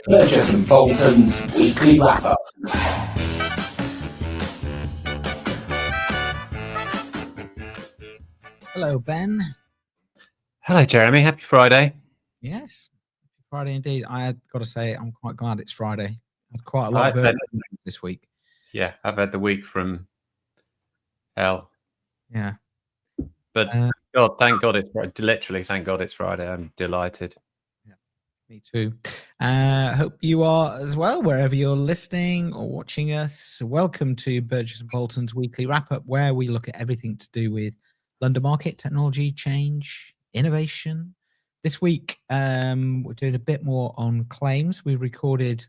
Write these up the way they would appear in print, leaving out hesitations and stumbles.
Burgess and Bolton's weekly wrap-up. Hello, Ben. Hello, Jeremy. Happy Friday. Yes, Friday indeed. I had got to say, I'm quite glad it's Friday. I had quite a lot of this week. Yeah, I've had the week from hell. Yeah. But God, thank God it's Friday. Literally, thank God it's Friday. I'm delighted. Yeah, me too. Hope you are as well, wherever you're listening or watching us. Welcome to Burgess and Bolton's weekly wrap-up, where we look at everything to do with London market, technology, change, innovation. This week, we're doing a bit more on claims. We recorded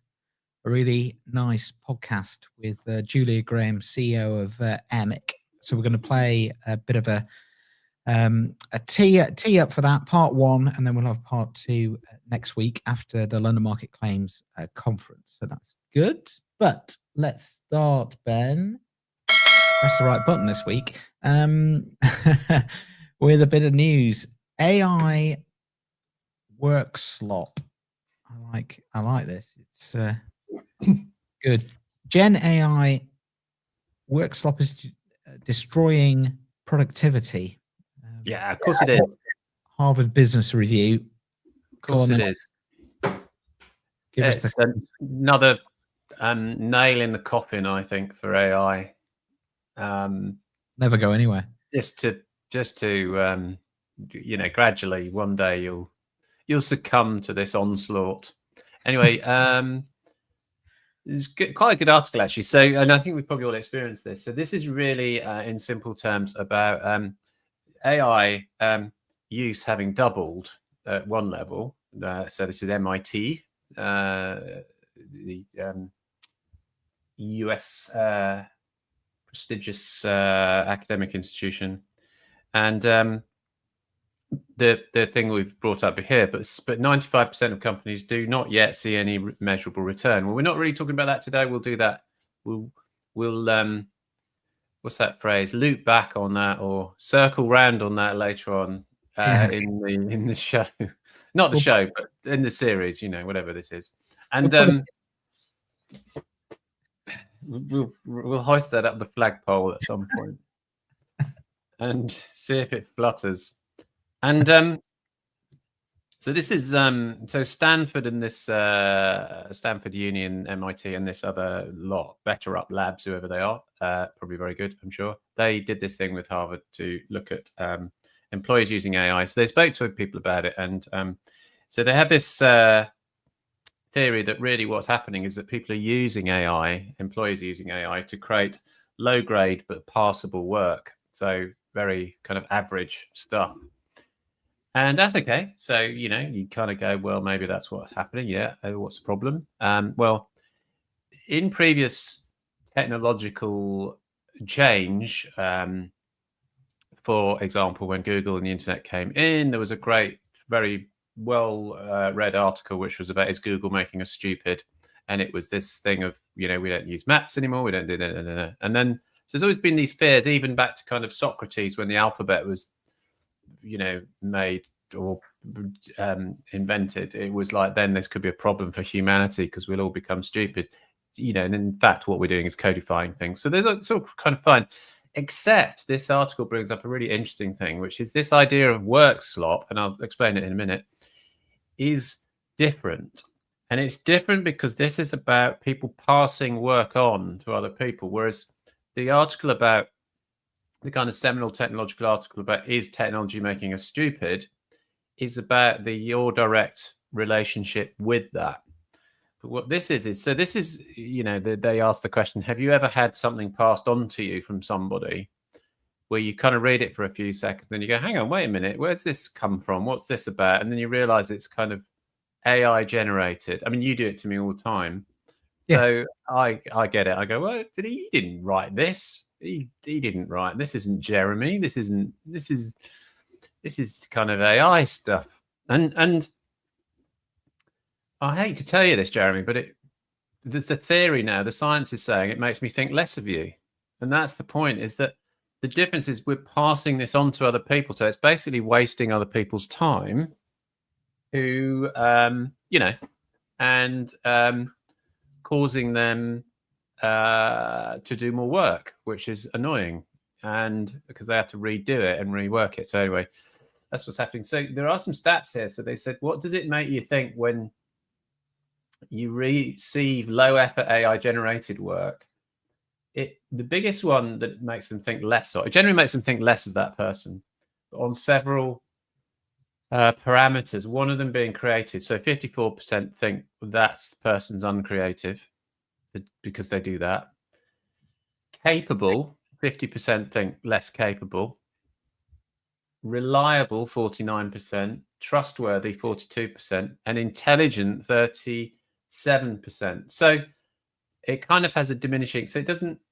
a really nice podcast with Julia Graham, CEO of Airmic. So we're going to play a bit of a tee up for that, part one, and then we'll have part two next week after the London Market Claims conference. So that's good. But let's start, Ben. Press the right button this week. With a bit of news. AI work slop. I like this. It's good. Gen AI work slop is destroying productivity. Yeah, of course it is. Harvard Business Review. Of course it is. It's another nail in the coffin, I think, for AI. Never go anywhere. Just to gradually one day you'll succumb to this onslaught. Anyway, it's quite a good article actually. So, and I think we've probably all experienced this. So this is really, in simple terms, about AI use having doubled at one level. So this is MIT, the US prestigious academic institution, and the thing we've brought up here, but 95% of companies do not yet see any measurable return. Well, we're not really talking about that today. We'll do that. We'll what's that phrase? Loop back on that or circle round on that later on in the show, not the show, but in the series. Whatever this is, and we'll hoist that up the flagpole at some point and see if it flutters. And so this is so Stanford and this Stanford Uni and MIT and this other lot, Better Up Labs, whoever they are, probably very good, I'm sure. They did this thing with Harvard to look at employees using AI. So they spoke to people about it, and so they have this theory that really what's happening is that people are using AI, employees are using AI to create low-grade but passable work. So very kind of average stuff. And that's okay. So, you kind of go, well, maybe that's what's happening. Yeah. What's the problem? Well, in previous technological change, for example, when Google and the internet came in, there was a great, very well-read article, which was about, is Google making us stupid? And it was this thing of, we don't use maps anymore. We don't do that. And then, so there's always been these fears, even back to kind of Socrates, when the alphabet was made or invented. It was like, then this could be a problem for humanity because we'll all become stupid, and in fact what we're doing is codifying things. So there's a sort of kind of fine, except this article brings up a really interesting thing, which is this idea of work slop, and I'll explain it in a minute, is different. And it's different because this is about people passing work on to other people, whereas the article about the kind of seminal technological article about is technology making us stupid is about your direct relationship with that. But what this is so this is, they ask the question, have you ever had something passed on to you from somebody where you kind of read it for a few seconds, then you go, hang on, wait a minute, where's this come from? What's this about? And then you realize it's kind of AI generated. I mean, you do it to me all the time. Yes. So I get it. I go, well, he didn't write this. He didn't write. This isn't Jeremy. This is kind of AI stuff. And I hate to tell you this, Jeremy, but there's a theory now. The science is saying it makes me think less of you, and that's the point. Is that the difference is we're passing this on to other people, so it's basically wasting other people's time. who, and causing them to do more work, which is annoying, and because they have to redo it and rework it. So anyway, that's what's happening. So there are some stats here. So they said, what does it make you think when you receive low effort AI generated work? The biggest one that makes them think less, or it generally makes them think less of that person, on several parameters, one of them being creative. So 54% think that's the person's uncreative because they do that. Capable, 50% think less capable. Reliable, 49%. Trustworthy, 42%. And intelligent, 37%. So it kind of has a diminishing, so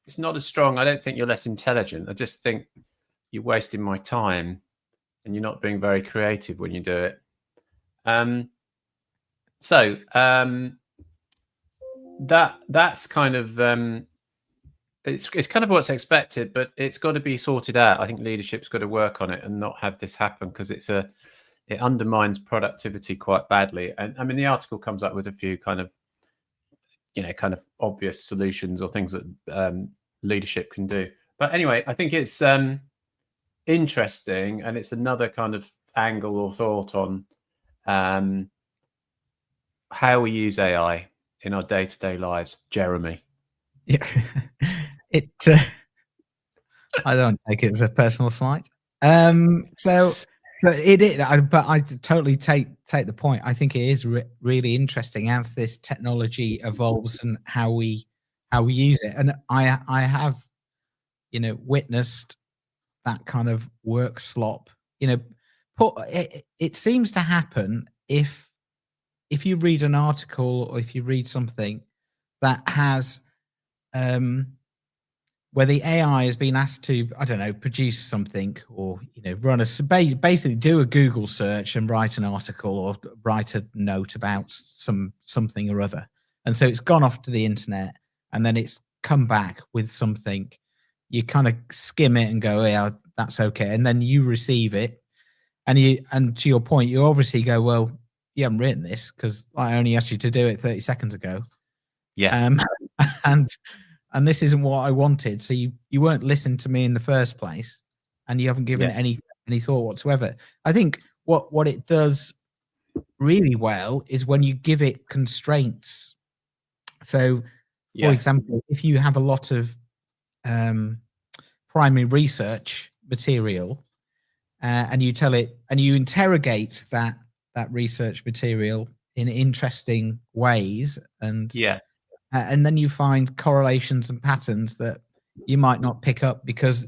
it's not as strong. I don't think you're less intelligent. I just think you're wasting my time and you're not being very creative when you do it. That's kind of it's kind of what's expected, but it's got to be sorted out. I think leadership's got to work on it and not have this happen, because it undermines productivity quite badly. And I mean, the article comes up with a few kind of obvious solutions or things that leadership can do. But anyway, I think it's interesting, and it's another kind of angle or thought on how we use AI in our day-to-day lives. Jeremy. Yeah, I don't take it as a personal slight. So it is, but I totally take the point. I think it is really interesting as this technology evolves and how we use it. And I have, witnessed that kind of work slop. It seems to happen if you read an article or if you read something that has where the AI has been asked to, I don't know, produce something, or run basically do a Google search and write an article or write a note about something or other, and so it's gone off to the internet and then it's come back with something. You kind of skim it and go, yeah, that's okay, and then you receive it, and to your point, you obviously go, well, you haven't written this because I only asked you to do it 30 seconds ago. Yeah. And this isn't what I wanted. So you weren't listening to me in the first place, and you haven't given any thought whatsoever. I think what it does really well is when you give it constraints. So, for example, if you have a lot of primary research material, and you tell it, and you interrogate that research material in interesting ways, and then you find correlations and patterns that you might not pick up because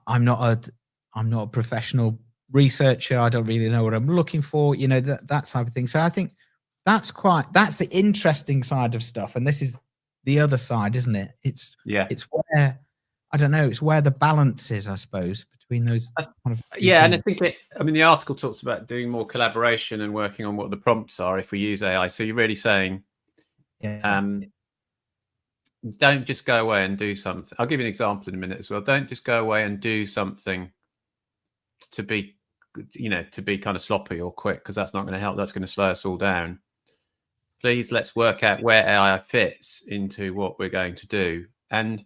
I'm not a professional researcher. I don't really know what I'm looking for, that type of thing. So I think that's the interesting side of stuff. And this is the other side, isn't it? It's where, I don't know, it's where the balance is, I suppose, between those kind of and I think the article talks about doing more collaboration and working on what the prompts are if we use AI. So you're really saying, don't just go away and do something. I'll give you an example in a minute as well. Don't just go away and do something to be kind of sloppy or quick, because that's not going to help. That's going to slow us all down. Please, let's work out where AI fits into what we're going to do. And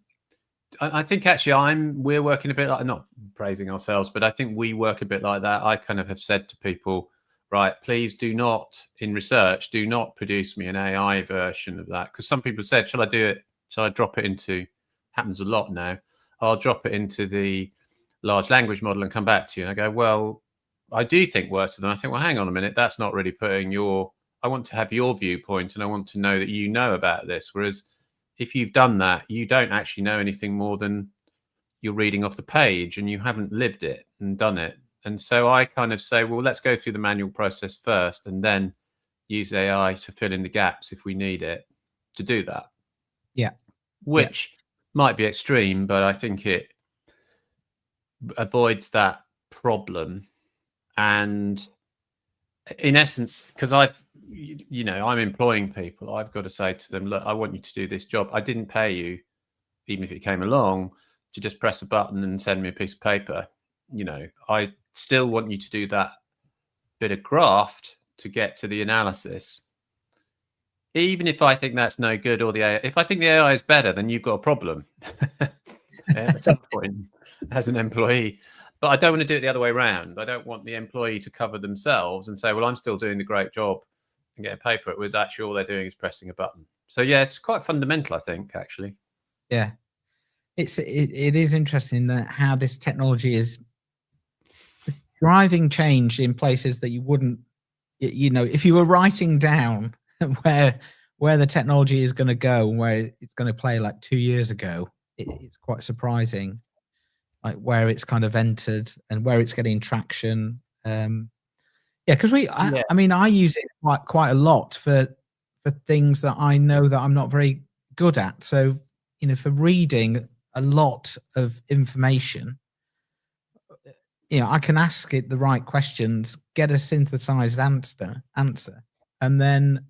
I think actually we're working a bit like, not praising ourselves, but I think we work a bit like that. I kind of have said to people, right, please do not, in research, do not produce me an AI version of that. Because some people said, shall I do it? Shall I drop it into, happens a lot now, I'll drop it into the large language model and come back to you. And I go, well, I do think worse of them. I think, well, hang on a minute, that's not really putting I want to have your viewpoint, and I want to know that you know about this. Whereas if you've done that, you don't actually know anything more than you're reading off the page, and you haven't lived it and done it. And so I kind of say, well, let's go through the manual process first and then use AI to fill in the gaps if we need it to do that. Which might be extreme, but I think it avoids that problem. And in essence, because I'm employing people, I've got to say to them, look, I want you to do this job. I didn't pay you, even if it came along, to just press a button and send me a piece of paper. I still want you to do that bit of graft to get to the analysis, even if I think that's no good, or the AI, if I think the AI is better, then you've got a problem at some point as an employee. But I don't want to do it the other way around. I don't want the employee to cover themselves and say, well, I'm still doing the great job and getting paid for it, whereas actually all they're doing is pressing a button. So yeah, it's quite fundamental, I think, actually. Yeah. It is interesting that how this technology is driving change in places that you wouldn't, if you were writing down where the technology is going to go and where it's going to play like 2 years ago, it's quite surprising, like where it's kind of entered and where it's getting traction. Because I mean, I use it quite a lot for things that I know that I'm not very good at. So, for reading a lot of information, I can ask it the right questions, get a synthesized answer, and then,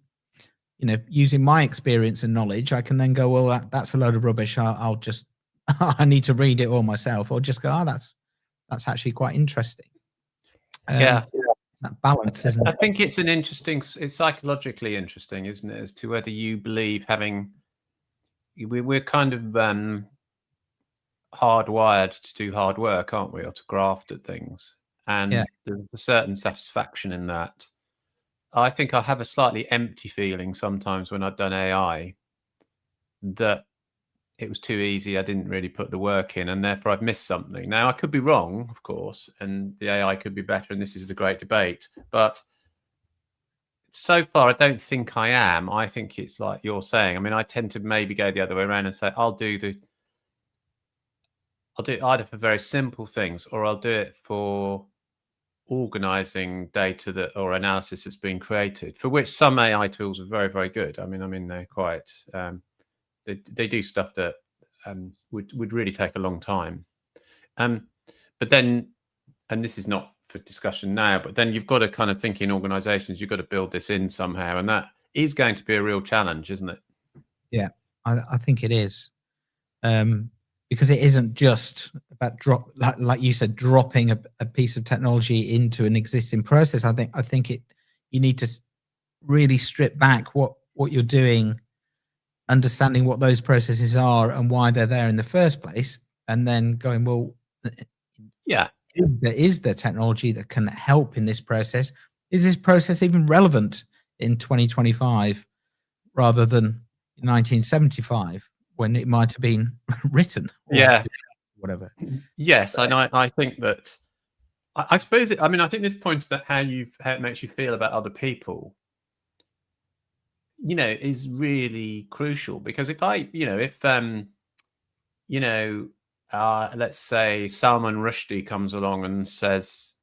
using my experience and knowledge, I can then go, well, that's a load of rubbish. I'll just, I need to read it all myself, or just go, oh, that's actually quite interesting. It's that balance, isn't it? I think it's it's psychologically interesting, isn't it, as to whether you believe we're kind of hardwired to do hard work, aren't we, or to graft at things, and there's a certain satisfaction in that. I think I have a slightly empty feeling sometimes when I've done AI that it was too easy. I didn't really put the work in, and therefore I've missed something. Now, I could be wrong, of course, and the AI could be better, and this is the great debate. But so far, I don't think I am. I think it's like you're saying. I mean, I tend to maybe go the other way around and say, I'll do it either for very simple things, or I'll do it for organizing data or analysis that's being created, for which some AI tools are very, very good. I mean, they're quite... They do stuff that would really take a long time. But then, and this is not for discussion now, but then you've got to kind of think in organizations, you've got to build this in somehow. And that is going to be a real challenge, isn't it? Yeah, I think it is. Because it isn't just about like you said, dropping a piece of technology into an existing process. I think you need to really strip back what you're doing, understanding what those processes are and why they're there in the first place, and then going, well, is there technology that can help in this process? Is this process even relevant in 2025 rather than 1975 when it might have been written? Whatever. Yes, and I think that I suppose I think this point about how it makes you feel about other people, is really crucial, because if let's say Salman Rushdie comes along and says,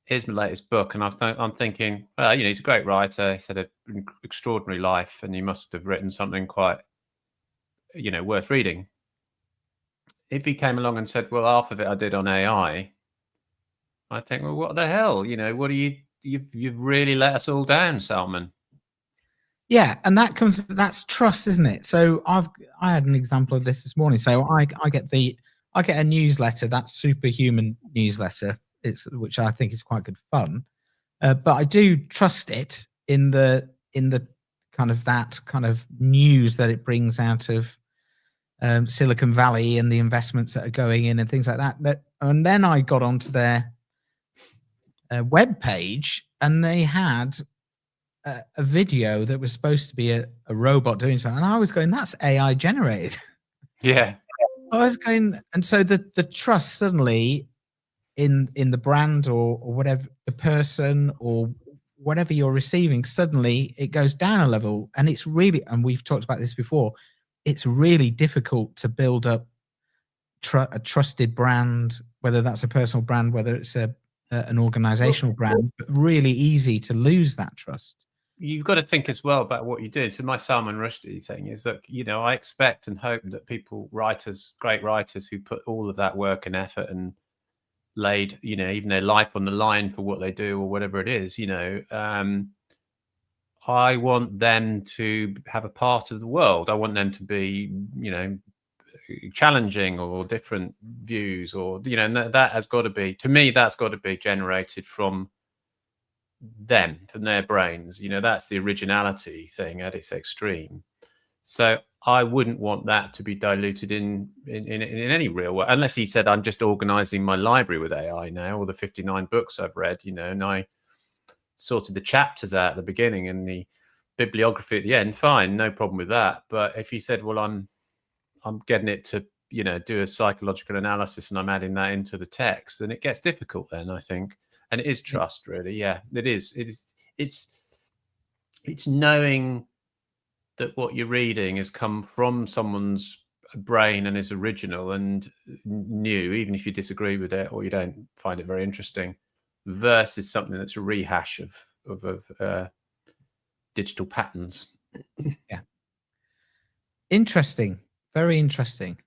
here's my latest book, and I'm thinking, well, he's a great writer, he's had an extraordinary life, and he must have written something quite, worth reading. If he came along and said, well, half of it I did on AI, I think, well, what the hell? What are you've really let us all down, Salman. Yeah, and that's trust, isn't it? So I had an example of this morning. So I get a newsletter, that Superhuman newsletter, which I think is quite good fun. But I do trust it in the kind of news that it brings out of Silicon Valley and the investments that are going in and things like that. And then I got onto their web page, and they had a video that was supposed to be a robot doing something, and I was going, that's AI generated. Yeah. I was going, and so the trust suddenly in the brand or whatever, the person or whatever you're receiving, suddenly it goes down a level. And it's really, and we've talked about this before, it's really difficult to build up a trusted brand, whether that's a personal brand, whether it's an organizational brand, but really easy to lose that trust. You've got to think as well about what you do. So my Salman Rushdie thing is that, I expect and hope that great writers who put all of that work and effort and laid, even their life on the line for what they do or whatever it is, I want them to have a part of the world. I want them to be, challenging or different views, or, and that has got to be, to me, that's got to be generated from them, from their brains. You know, that's the originality thing at its extreme. So I wouldn't want that to be diluted in any real way, unless he said, I'm just organizing my library with AI now, all the 59 books I've read, you know, and I sorted the chapters out at the beginning and the bibliography at the end. Fine, no problem with that. But if you said, well, I'm getting it to, you know, do a psychological analysis and I'm adding that into the text, then it gets difficult then, I think. And it is trust, really. Yeah, it is. It's knowing that what you're reading has come from someone's brain and is original and new, even if you disagree with it or you don't find it very interesting, versus something that's a rehash of digital patterns. Yeah. Interesting. Very interesting.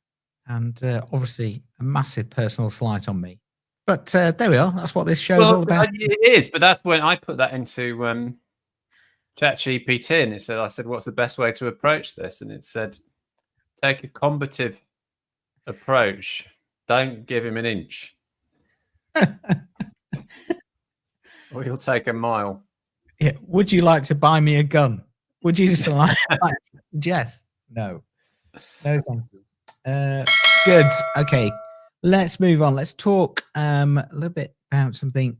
And obviously a massive personal slight on me. But there we are. That's what this show's all about. It is, but that's when I put that into ChatGPT, and I said, what's the best way to approach this? And it said, take a combative approach. Don't give him an inch. Or he'll take a mile. Yeah. Would you like to buy me a gun? Would you just like suggest? No. No, thank you. Good. Okay. Let's move on. Let's talk a little bit about something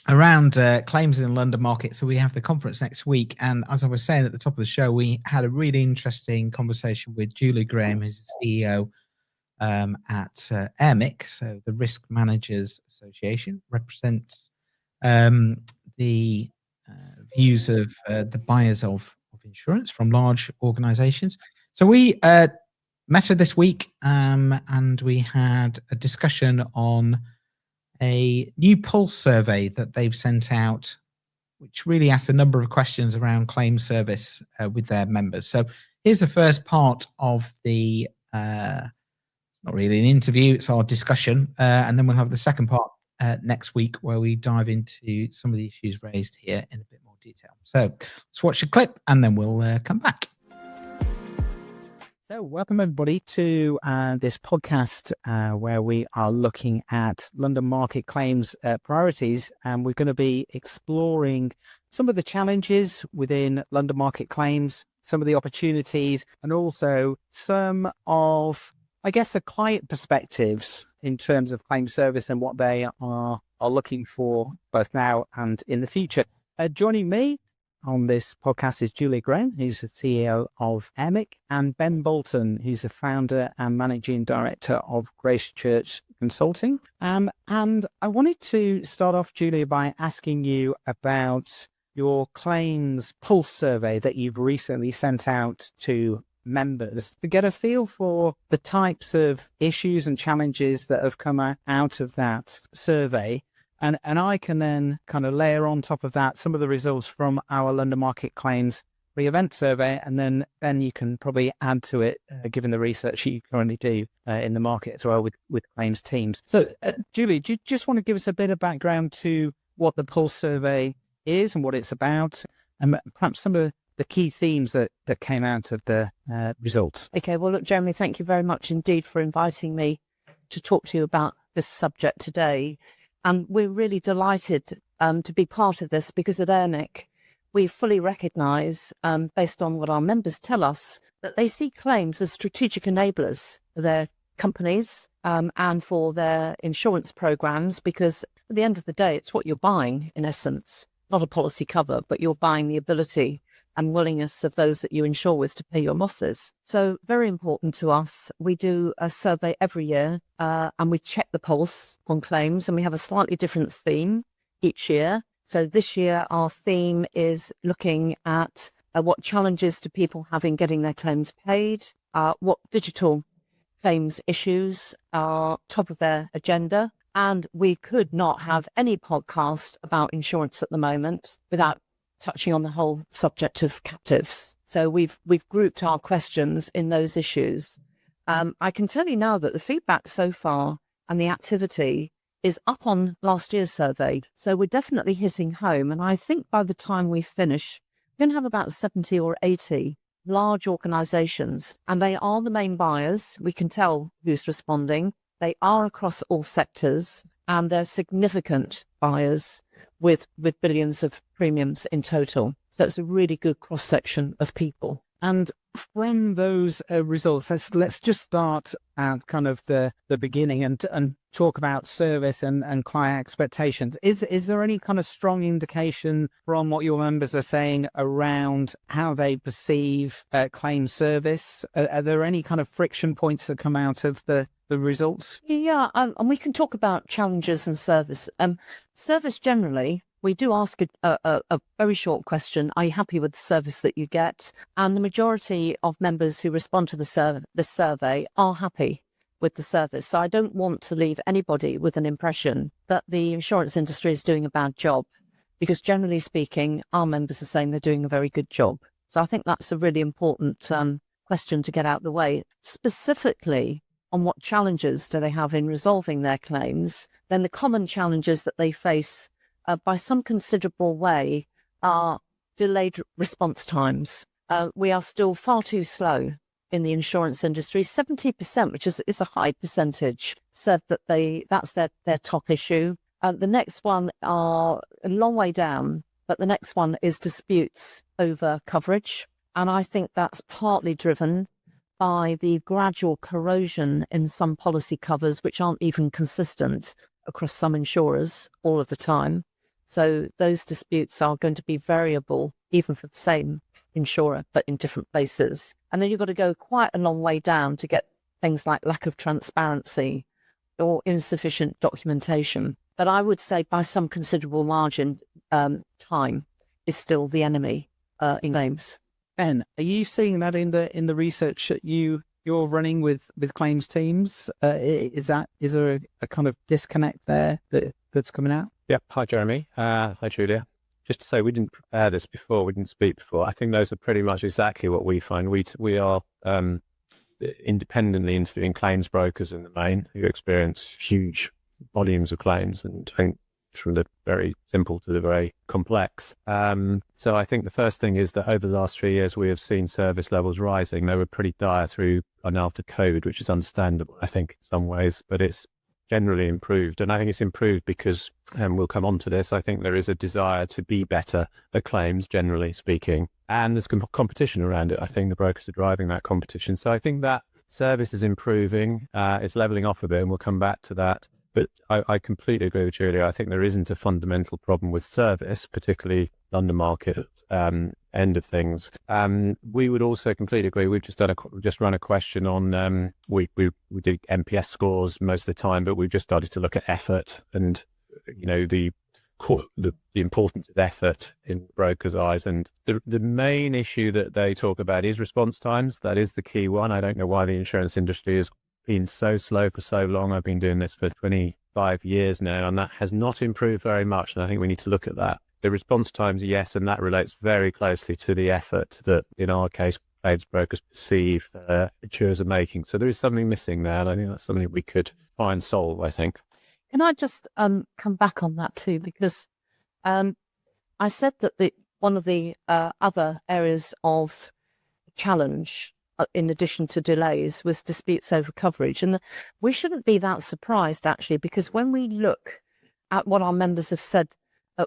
around claims in the London market. So we have the conference next week. And as I was saying at the top of the show, we had a really interesting conversation with Julie Graham, who's the CEO at Airmic. So the Risk Managers Association represents the views of the buyers of insurance from large organizations. So we met her this week and we had a discussion on a new pulse survey that they've sent out, which really asks a number of questions around claim service with their members. So here's the first part of the, it's not really an interview, it's our discussion. And then we'll have the second part next week where we dive into some of the issues raised here in a bit more detail. So let's watch the clip and then we'll come back. So welcome everybody to this podcast where we are looking at London market claims priorities, and we're going to be exploring some of the challenges within London market claims, some of the opportunities, and also some of, I guess, the client perspectives in terms of claim service and what they are looking for both now and in the future. Joining me on this podcast is Julie Graham, who's the CEO of Airmic, and Ben Bolton, who's the founder and managing director of Grace Church Consulting. And I wanted to start off, Julie, by asking you about your claims pulse survey that you've recently sent out to members to get a feel for the types of issues and challenges that have come out of that survey. And I can then kind of layer on top of that some of the results from our London Market Claims re-event survey, and then you can probably add to it, given the research you currently do in the market as well with claims teams. So, Julie, do you just want to give us a bit of background to what the Pulse survey is and what it's about, and perhaps some of the key themes that came out of the results? Okay, well, look, Jeremy, thank you very much indeed for inviting me to talk to you about this subject today. And we're really delighted to be part of this because at Airmic, we fully recognise, based on what our members tell us, that they see claims as strategic enablers for their companies and for their insurance programmes, because at the end of the day, it's what you're buying, in essence, not a policy cover, but you're buying the ability and willingness of those that you insure with to pay your losses. So very important to us. We do a survey every year and we check the pulse on claims, and we have a slightly different theme each year. So this year, our theme is looking at what challenges do people have in getting their claims paid, what digital claims issues are top of their agenda. And we could not have any podcast about insurance at the moment without touching on the whole subject of captives. So we've grouped our questions in those issues. I can tell you now that the feedback so far and the activity is up on last year's survey. So we're definitely hitting home. And I think by the time we finish, we're going to have about 70 or 80 large organisations, and they are the main buyers. We can tell who's responding. They are across all sectors, and they're significant buyers with billions of premiums in total. So it's a really good cross-section of people. And when those results, let's just start at kind of the beginning and talk about service and client expectations. Is there any kind of strong indication from what your members are saying around how they perceive claim service? Are there any kind of friction points that come out of the results? Yeah, and we can talk about challenges and service. Service generally, we do ask a very short question. Are you happy with the service that you get? And the majority of members who respond to the survey are happy with the service. So I don't want to leave anybody with an impression that the insurance industry is doing a bad job, because generally speaking, our members are saying they're doing a very good job. So I think that's a really important question to get out of the way. Specifically on what challenges do they have in resolving their claims, then the common challenges that they face by some considerable way are delayed response times. We are still far too slow in the insurance industry. 70%, which is a high percentage, said that that's their top issue. The next one are a long way down, but the next one is disputes over coverage. And I think that's partly driven by the gradual corrosion in some policy covers, which aren't even consistent across some insurers all of the time. So those disputes are going to be variable, even for the same insurer, but in different places. And then you've got to go quite a long way down to get things like lack of transparency or insufficient documentation. But I would say by some considerable margin, time is still the enemy in claims. Ben, are you seeing that in the research that you're running with claims teams? Is there a kind of disconnect there that's coming out? Yeah. Hi, Jeremy. Hi, Julia. Just to say, we didn't prepare this before. We didn't speak before. I think those are pretty much exactly what we find. We are independently interviewing claims brokers in the main who experience huge volumes of claims, and I think from the very simple to the very complex. So I think the first thing is that over the last 3 years, we have seen service levels rising. They were pretty dire through and after COVID, which is understandable, I think, in some ways, but it's generally improved. And I think it's improved because, and we'll come on to this, I think there is a desire to be better at claims, generally speaking. And there's competition around it. I think the brokers are driving that competition. So I think that service is improving. It's leveling off a bit, and we'll come back to that. But I completely agree with Julia. I think there isn't a fundamental problem with service, particularly London market end of things. We would also completely agree. We've just run a question on we do NPS scores most of the time, but we've just started to look at effort and the importance of effort in brokers' eyes. And the main issue that they talk about is response times. That is the key one. I don't know why the insurance industry has been so slow for so long. I've been doing this for 25 years now, and that has not improved very much. And I think we need to look at that. The response times, yes, and that relates very closely to the effort that, in our case, claims brokers perceive insurers are making. So there is something missing there, and I think that's something we could try and solve, I think. Can I just come back on that too? Because I said that one of the other areas of challenge, in addition to delays, was disputes over coverage. And we shouldn't be that surprised, actually, because when we look at what our members have said,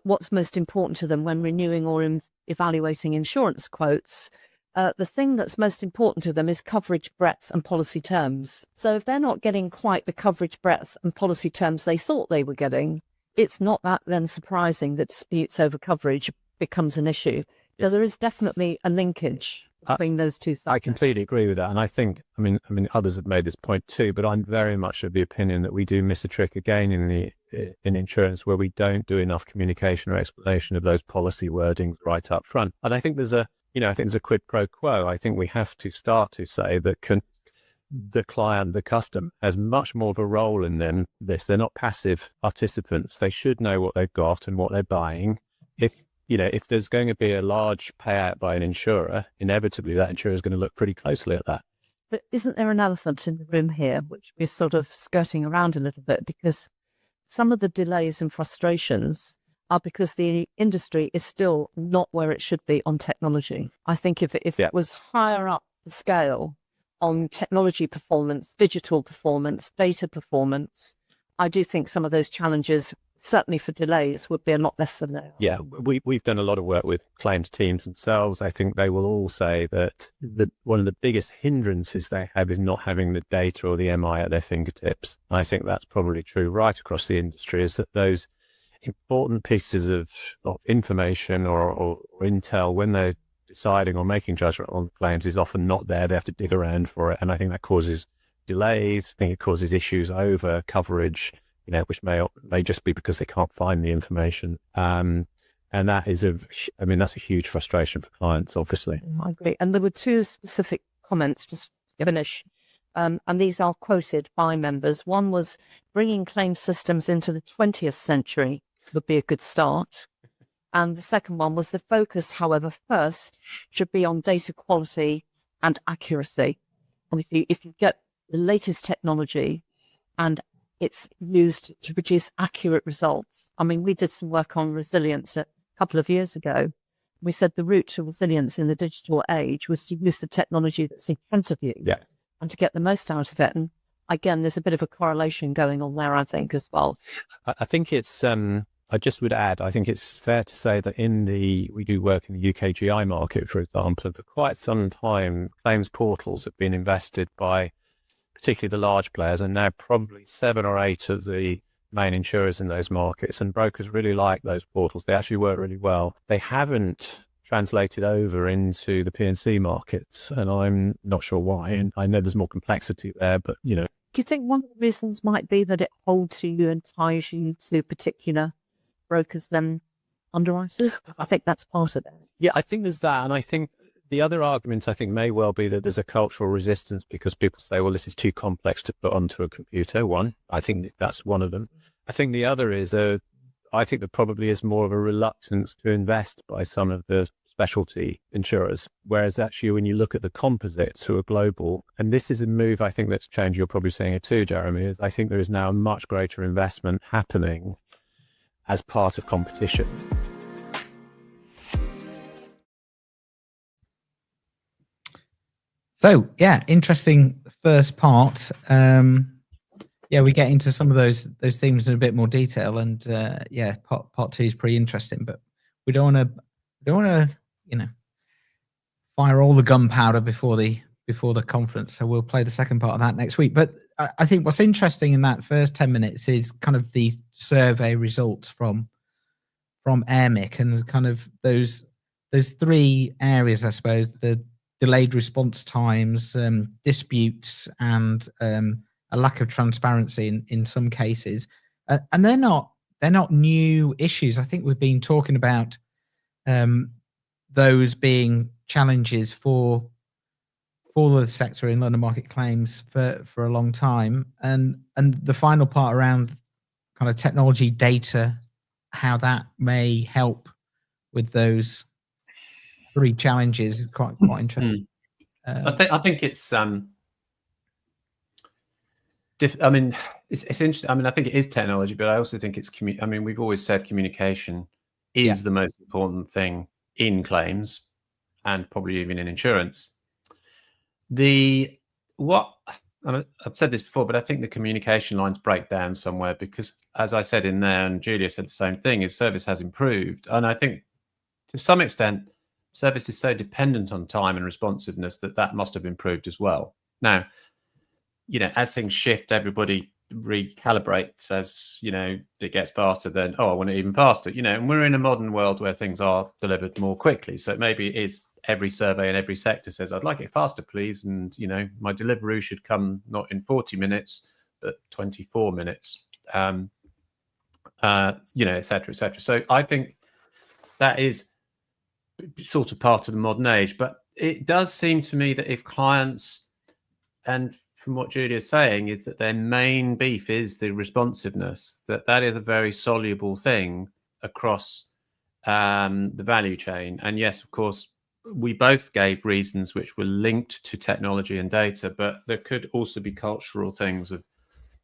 what's most important to them when renewing or evaluating insurance quotes, the thing that's most important to them is coverage breadth and policy terms. So if they're not getting quite the coverage breadth and policy terms they thought they were getting, it's not that then surprising that disputes over coverage becomes an issue. There is definitely a linkage between those two sides. I completely agree with that. And I think, I mean, others have made this point too, but I'm very much of the opinion that we do miss a trick again in insurance, where we don't do enough communication or explanation of those policy wordings right up front. And I think there's a quid pro quo. I think we have to start to say that the client, the customer, has much more of a role in this. They're not passive participants. They should know what they've got and what they're buying. If there's going to be a large payout by an insurer, inevitably that insurer is going to look pretty closely at that. But isn't there an elephant in the room here, which we're sort of skirting around a little bit? Because some of the delays and frustrations are because the industry is still not where it should be on technology. I think if it was higher up the scale on technology performance, digital performance, data performance, I do think some of those challenges certainly for delays, would be a lot less than they are. Yeah, we've done a lot of work with claims teams themselves. I think they will all say that one of the biggest hindrances they have is not having the data or the MI at their fingertips. I think that's probably true right across the industry, is that those important pieces of information or intel when they're deciding or making judgment on claims is often not there. They have to dig around for it. And I think that causes delays. I think it causes issues over coverage, which may just be because they can't find the information. And that is that's a huge frustration for clients, obviously. I agree. And there were two specific comments just to finish. And these are quoted by members. One was bringing claim systems into the 20th century would be a good start. And the second one was the focus, however, first should be on data quality and accuracy. And if you get the latest technology and it's used to produce accurate results. I mean, we did some work on resilience a couple of years ago. We said the route to resilience in the digital age was to use the technology that's in front of you and to get the most out of it. And again, there's a bit of a correlation going on there, I think, as well. I think it's... I just would add, I think it's fair to say that we do work in the UK GI market, for example, and for quite some time, claims portals have been invested by particularly the large players, and now probably 7 or 8 of the main insurers in those markets, and brokers really like those portals. They actually work really well. They haven't translated over into the P&C markets, and I'm not sure why, and I know there's more complexity there, but, Do you think one of the reasons might be that it holds you and ties you to particular brokers than underwriters? I think that's part of it. Yeah, I think there's that. And I think the other argument may well be that there's a cultural resistance because people say, well, this is too complex to put onto a computer. One, I think that's one of them. I think the other is I think there probably is more of a reluctance to invest by some of the specialty insurers. Whereas actually when you look at the composites who are global, and this is a move I think that's changed, you're probably seeing it too, Jeremy, is I think there is now a much greater investment happening as part of competition. So, interesting first part. We get into some of those themes in a bit more detail, and part 2 is pretty interesting. But we don't want to, fire all the gunpowder before the conference. So we'll play the second part of that next week. But I think what's interesting in that first 10 minutes is kind of the survey results from Airmic, and kind of those 3 areas, I suppose: the delayed response times, disputes, and a lack of transparency in some cases. And they're not new issues. I think we've been talking about those being challenges for the sector in London market claims for a long time. And the final part around kind of technology, data, how that may help with those 3 challenges is quite interesting. I think it's it's interesting. I mean, I think it is technology, but I also think it's we've always said communication is the most important thing in claims and probably even in insurance. I've said this before, but I think the communication lines break down somewhere because, as I said in there, and Julia said the same thing, is service has improved. And I think to some extent, service is so dependent on time and responsiveness that must have improved as well. Now, as things shift, everybody recalibrates as, it gets faster, then, I want it even faster, and we're in a modern world where things are delivered more quickly. So maybe it is every survey in every sector says, I'd like it faster, please. And, my Deliveroo should come not in 40 minutes, but 24 minutes, et cetera, et cetera. So I think that is sort of part of the modern age. But it does seem to me that if clients, and from what Julia's saying, is that their main beef is the responsiveness, that is a very soluble thing across the value chain. And yes, of course, we both gave reasons which were linked to technology and data, but there could also be cultural things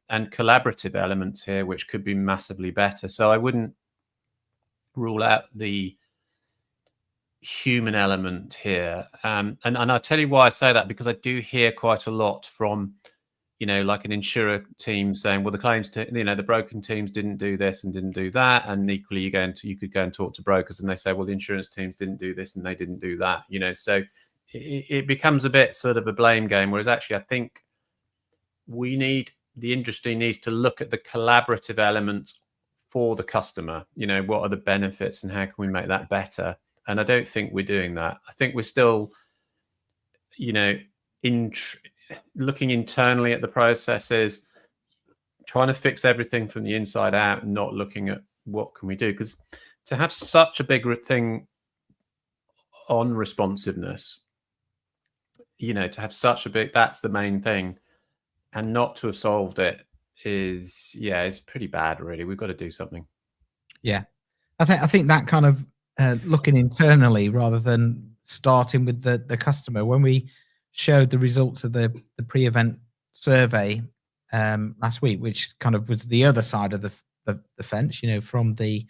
and collaborative elements here, which could be massively better. So I wouldn't rule out the human element here. And I'll tell you why I say that, because I do hear quite a lot from like an insurer team saying, well, the claims, the broken teams didn't do this and didn't do that. And equally, you could go and talk to brokers and they say, well, the insurance teams didn't do this and they didn't do that, so it becomes a bit sort of a blame game. Whereas actually, I think the industry needs to look at the collaborative elements for the customer. What are the benefits and how can we make that better? And I don't think we're doing that. I think we're still, looking internally at the processes, trying to fix everything from the inside out, and not looking at what can we do. Because to have such a big thing on responsiveness, to have such a big, that's the main thing, and not to have solved it is pretty bad, really. We've got to do something. Yeah, I think that kind of looking internally rather than starting with the customer. When we showed the results of the pre-event survey last week, which kind of was the other side of the fence, from the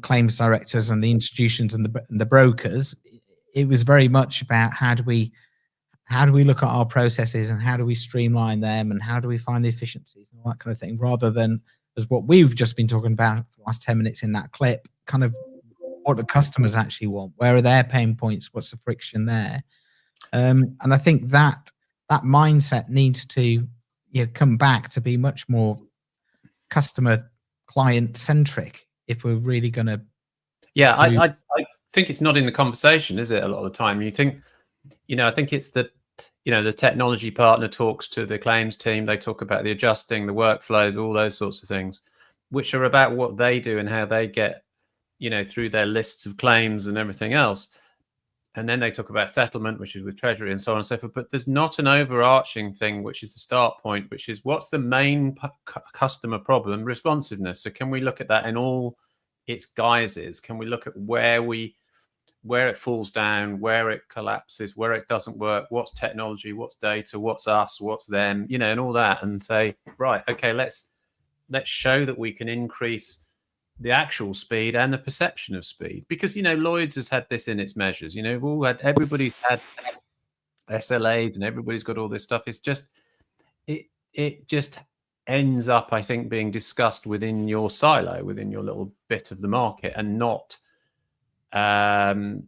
claims directors and the institutions and the brokers, it was very much about how do we look at our processes and how do we streamline them and how do we find the efficiencies and all that kind of thing, rather than as what we've just been talking about for the last 10 minutes in that clip, kind of what the customers actually want, where are their pain points, what's the friction there. And I think that mindset needs to come back to be much more customer client centric if we're really going to. Yeah, I think it's not in the conversation, is it? A lot of the time, you think, I think it's that, the technology partner talks to the claims team. They talk about the adjusting, the workflows, all those sorts of things, which are about what they do and how they get, through their lists of claims and everything else. And then they talk about settlement, which is with Treasury and so on and so forth. But there's not an overarching thing, which is the start point, which is what's the main customer problem? Responsiveness. So can we look at that in all its guises? Can we look at where it falls down, where it collapses, where it doesn't work, what's technology, what's data, what's us, what's them, and all that, and say, right, okay, let's show that we can increase the actual speed and the perception of speed, because Lloyd's has had this in its measures. Everybody's had SLAs and everybody's got all this stuff. It's just it just ends up, I think, being discussed within your silo, within your little bit of the market, and not done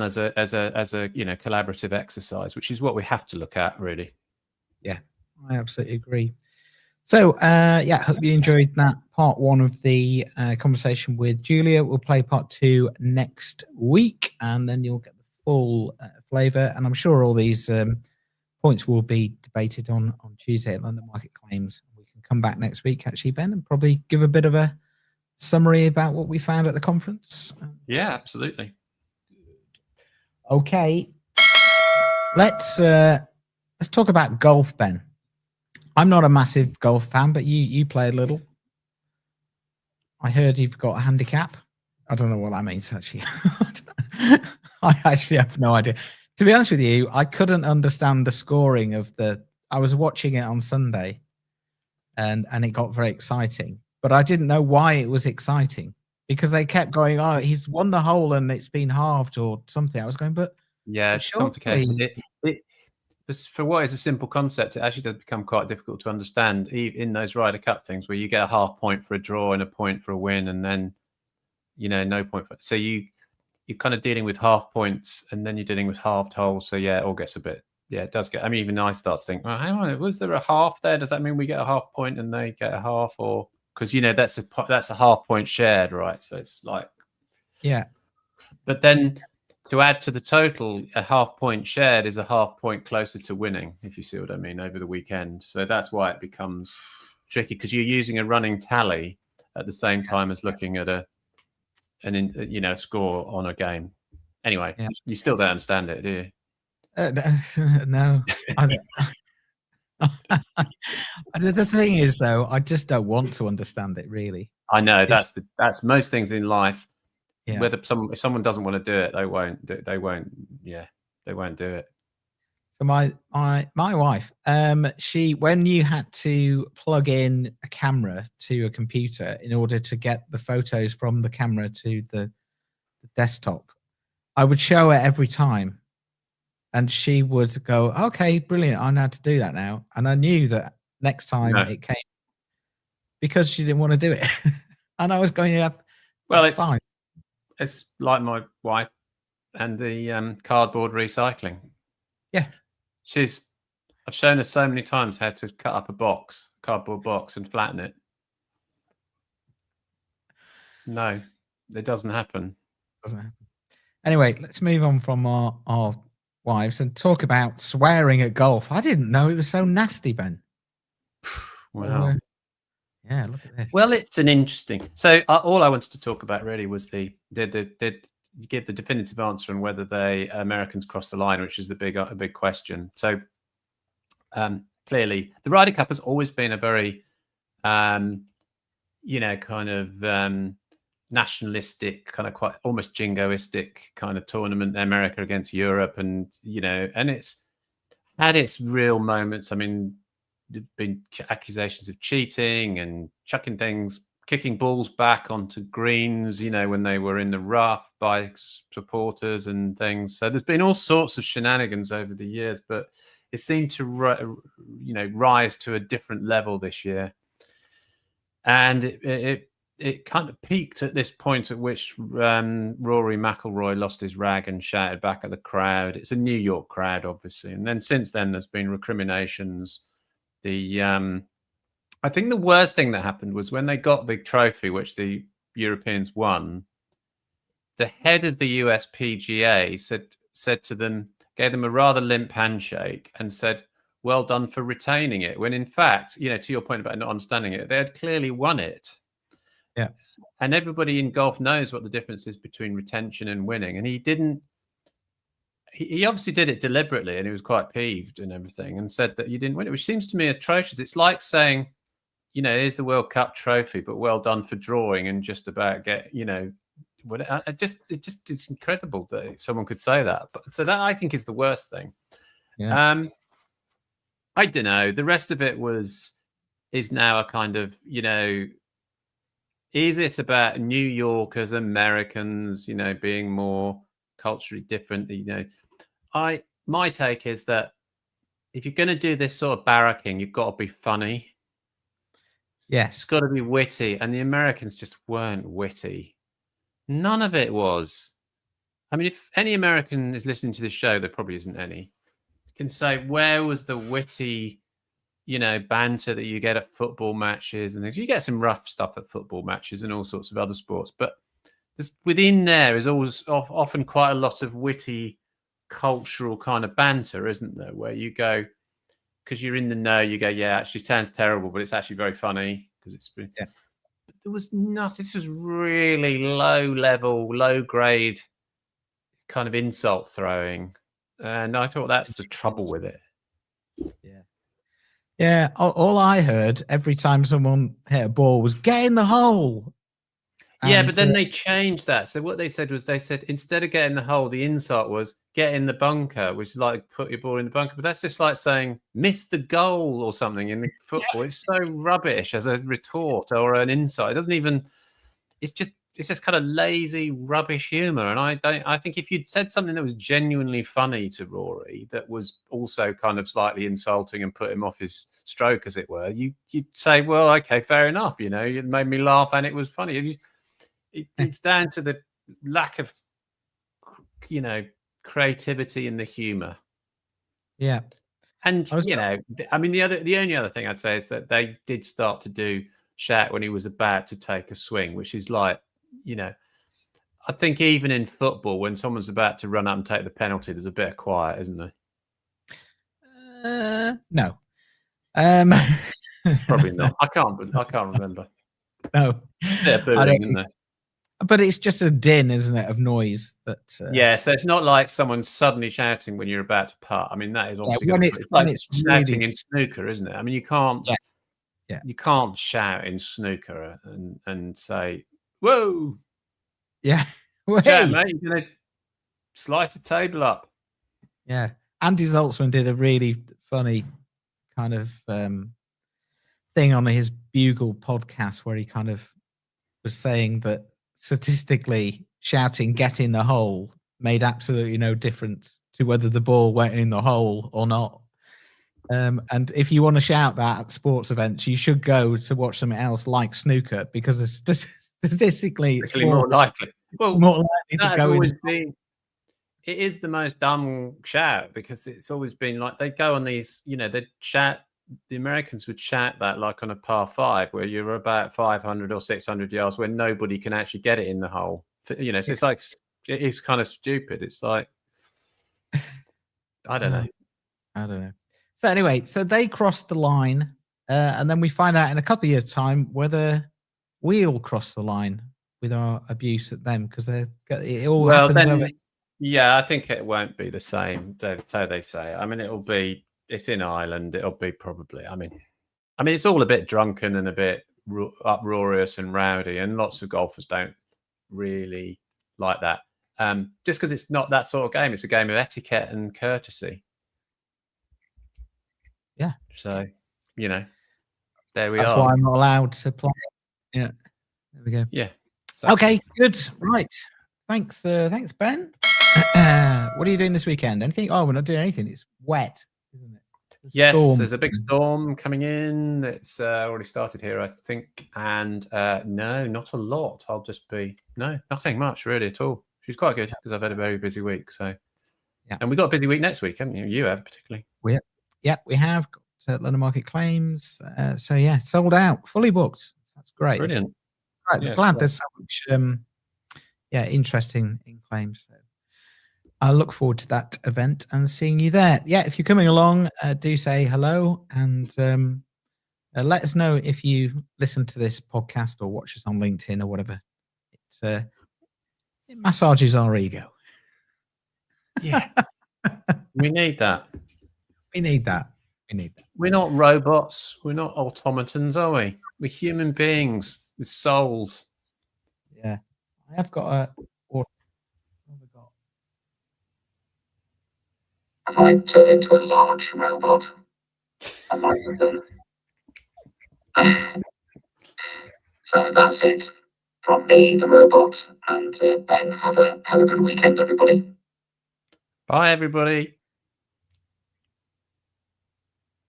as a collaborative exercise, which is what we have to look at, really. Yeah, I absolutely agree. So, hope you enjoyed that part one of the conversation with Julia. We'll play part two next week, and then you'll get the full flavour. And I'm sure all these points will be debated on Tuesday at London Market Claims. We can come back next week, actually, Ben, and probably give a bit of a summary about what we found at the conference. Yeah, absolutely. Okay, let's talk about golf, Ben. I'm not a massive golf fan, but you play a little. I heard you've got a handicap. I don't know what that means, actually. I actually have no idea. To be honest with you, I couldn't understand the scoring of I was watching it on Sunday, and it got very exciting. But I didn't know why it was exciting, because they kept going, oh, he's won the hole and it's been halved or something. I was going, but yeah, it's complicated. For what is a simple concept, it actually does become quite difficult to understand in those Ryder Cup things where you get a half point for a draw and a point for a win, and then no point for. So you're kind of dealing with half points, and then you're dealing with halved holes. So yeah, it all gets a bit. Yeah, it does get. I mean, even I start to think, well, hang on, was there a half there? Does that mean we get a half point and they get a half, or because that's a half point shared, right? So it's like, yeah, but then. To add to the total, a half point shared is a half point closer to winning, if you see what I mean, over the weekend. So that's why it becomes tricky, because you're using a running tally at the same time as looking at a score on a game. Anyway, yeah. You still don't understand it, do you? No. The thing is, though, I just don't want to understand it, really. I know that's most things in life. Yeah. Whether if someone doesn't want to do it, they won't do it. So my wife, when you had to plug in a camera to a computer in order to get the photos from the camera to the desktop, I would show her every time and she would go, "Okay, brilliant. I know how to do that now." And I knew that next time No. it came, because she didn't want to do it, and I was going, "Yeah, Well, it's fine." It's like my wife and the cardboard recycling. Yeah. I've shown her so many times how to cut up a cardboard box, and flatten it. No, it doesn't happen. Doesn't happen. Anyway, let's move on from our wives and talk about swearing at golf. I didn't know it was so nasty, Ben. Wow. Yeah, look at this. Well, it's an interesting. So all I wanted to talk about really was did you give the definitive answer on whether the Americans crossed the line, which is the big question. So clearly, the Ryder Cup has always been a very, kind of nationalistic, kind of quite almost jingoistic kind of tournament. America against Europe, and and it's had its real moments. I mean, there've been accusations of cheating and chucking things, kicking balls back onto greens, when they were in the rough by supporters and things. So there's been all sorts of shenanigans over the years, but it seemed to, rise to a different level this year. And it kind of peaked at this point at which Rory McIlroy lost his rag and shouted back at the crowd. It's a New York crowd, obviously. And then since then, there's been recriminations. I think the worst thing that happened was when they got the trophy, which the Europeans won, the head of the US PGA said to them, gave them a rather limp handshake and said, "Well done for retaining it." When in fact, to your point about not understanding it, they had clearly won it. Yeah. And everybody in golf knows what the difference is between retention and winning. And he didn't. He obviously did it deliberately, and he was quite peeved and everything, and said that you didn't win it, which seems to me atrocious. It's like saying, here's the World Cup trophy, but well done for drawing and just about get, it just is incredible that someone could say that. But so that I think is the worst thing. Yeah. I don't know. The rest of it is now a kind of, is it about New Yorkers, Americans, being more culturally different? My take is that if you're going to do this sort of barracking, you've got to be funny. Yes. It's got to be witty, and the Americans just weren't witty. None of it was. I mean, if any American is listening to this show, there probably isn't any, can say, where was the witty, banter that you get at football matches and things? You get some rough stuff at football matches and all sorts of other sports, but within there is always often quite a lot of witty cultural kind of banter, isn't there? Where you go, because you're in the know, you go, yeah, actually sounds terrible, but it's actually very funny because it's been. Yeah. But there was nothing. This was really low level, low grade kind of insult throwing, and I thought that's the trouble with it. Yeah. Yeah. All I heard every time someone hit a ball was "get in the hole." Yeah, but then they changed that. So what they said was, instead of "get in the hole," the insult was "get in the bunker," which is like put your ball in the bunker. But that's just like saying "miss the goal" or something in the football. It's so rubbish as a retort or an insult. It doesn't even. It's just kind of lazy, rubbish humor. And I think if you'd said something that was genuinely funny to Rory, that was also kind of slightly insulting and put him off his stroke, as it were, you'd say, well, okay, fair enough. You made me laugh and it was funny. It's down to the lack of, creativity in the humor. Yeah. And, I mean, the only other thing I'd say is that they did start to do shout when he was about to take a swing, which is like, I think even in football, when someone's about to run up and take the penalty, there's a bit of quiet, isn't there? No. Probably not. I can't remember. No. Yeah, booing, isn't there? But it's just a din, isn't it, of noise that. Yeah, so it's not like someone suddenly shouting when you're about to putt. I mean, that is obviously when it's shouting really... in snooker, isn't it? I mean, you can't. Yeah. You can't shout in snooker and say, "Whoa." Yeah. Well, yeah, mate, you're going to slice the table up. Yeah. Andy Zaltzman did a really funny kind of thing on his Bugle podcast where he kind of was saying that statistically shouting "get in the hole" made absolutely no difference to whether the ball went in the hole or not. And if you want to shout that at sports events, you should go to watch something else like snooker, because it's statistically it's more likely. Well, more likely to go in. It is the most dumb shout, because it's always been like they go on these, they shout. The Americans would shout that like on a par 5 where you're about 500 or 600 yards where nobody can actually get it in the hole. So it's like, it is kind of stupid. It's like, I don't know. So anyway, so they crossed the line, and then we find out in a couple of years' time whether we'll cross the line with our abuse at them, because it all happens over. Yeah, I think it won't be the same. So they say. I mean, it's in Ireland. It'll be probably. I mean, it's all a bit drunken and a bit uproarious and rowdy, and lots of golfers don't really like that. Just because it's not that sort of game. It's a game of etiquette and courtesy. Yeah. So, there we are. That's why I'm not allowed to play. Yeah. There we go. Yeah. Exactly. Okay. Good. Right. Thanks. Thanks, Ben. What are you doing this weekend? Anything? Oh, we're not doing anything. It's wet, isn't it? Yes, there's a big storm coming in. It's already started here, I think. And no, not a lot. I'll just be nothing much really at all. She's quite good because I've had a very busy week. So, yeah, and we got a busy week next week, haven't you? You have particularly. We have got London Market Claims. So yeah, sold out, fully booked. That's great. Brilliant. Right, yeah, glad there's so much interesting in claims. So I look forward to that event and seeing you there. Yeah, if you're coming along, do say hello, and let us know if you listen to this podcast or watch us on LinkedIn or whatever. It massages our ego. Yeah. We need that. We need that. We're not robots. We're not automatons, are we? We're human beings with souls. Yeah. I have got a... What have we got? I turn into a large robot. I'm not even... So that's it from me, the robot, and Ben. Have a good weekend, everybody. Bye, everybody.